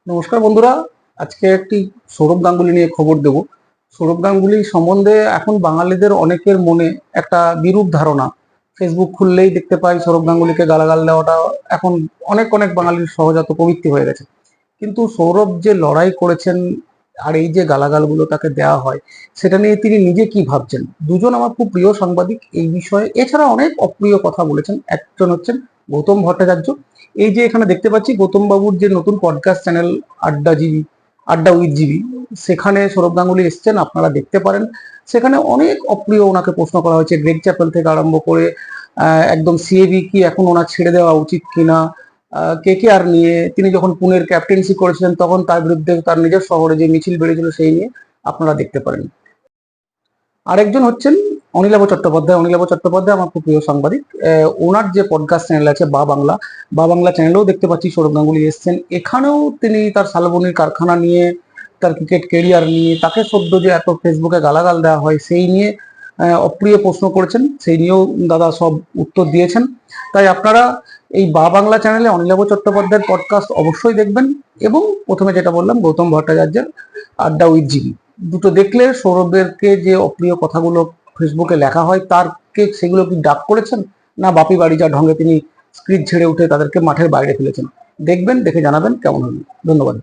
নমস্কার বন্ধুরা, আজকে একটি সৌরভ গাঙ্গুলি নিয়ে খবর দেব। সৌরভ গাঙ্গুলি সম্বন্ধে এখন বাঙালিদের অনেকের মনে একটা বিরূপ ধারণা। ফেসবুক খুললেই দেখতে পাই সৌরভ গাঙ্গুলিকে গালাগাল দেওয়াটা এখন অনেক অনেক বাঙালির সহজাত প্রবৃত্তি হয়ে গেছে। কিন্তু সৌরভ যে লড়াই করেছেন আর এই যে গালাগালগুলো তাকে দেওয়া হয়, সেটা নিয়ে তিনি নিজে কি ভাবছেন? দুজন আমার খুব প্রিয় সাংবাদিক এই বিষয়ে, এছাড়া অনেক অপ্রিয় কথা বলেছেন। একজন হচ্ছেন গৌতম ভট্টাচার্য। এই যে এখানে দেখতে পাচ্ছি গৌতম বাবুর যে নতুন পডকাস্ট চ্যানেল আড্ডা উইথ জিবি, সেখানে সৌরভ গাঙ্গুলি এসছেন, আপনারা দেখতে পারেন। সেখানে অনেক অপ্রিয় ওনাকে প্রশ্ন করা হয়েছে, গ্রেগ চ্যাপেল থেকে আরম্ভ করে একদম সিএবি কি এখন ওনার ছেড়ে দেওয়া উচিত কিনা, কে কে আর নিয়ে তিনি যখন পুনের ক্যাপ্টেন্সি করেছিলেন তখন তার বিরুদ্ধে তার নিজের শহরে যে মিছিল বেড়েছিল সেই নিয়ে আপনারা দেখতে পারেন। আরেকজন হচ্ছেন অনিলাভ চট্টোপাধ্যায় আমার খুব প্রিয় সাংবাদিক। ওনার যে পডকাস্ট চ্যানেল আছে বা বাংলা চ্যানেলেও দেখতে পাচ্ছি সৌরভ গাঙ্গুলি এসছেন। এখানেও তিনি তার শালবনির কারখানা নিয়ে, তার ক্রিকেট কেরিয়ার নিয়ে, তাকে সদ্য যে এত ফেসবুকে গালাগাল দেওয়া হয় সেই নিয়ে অপ্রিয় প্রশ্ন করেছেন, সেই নিয়েও দাদা সব উত্তর দিয়েছেন। তাই আপনারা এই বাংলা চ্যানেলে অনিলাভ চট্টোপাধ্যায়ের পডকাস্ট অবশ্যই দেখবেন, এবং প্রথমে যেটা বললাম গৌতম ভট্টাচার্যের আড্ডা উইথ জিবি, দুটো দেখলে সৌরভেরকে যে অপ্রিয় কথাগুলো ফেসবুকে লেখা হয় তারকে সেগুলো কি ডাক করেছেন, না বাপি বাড়ি যা ঢঙ্গে তিনি স্ক্রিপ্ট ছেড়ে উঠে তাদেরকে মাঠের বাইরে ফেলেছেন। দেখবেন, দেখে জানাবেন কেমন হলো। ধন্যবাদ।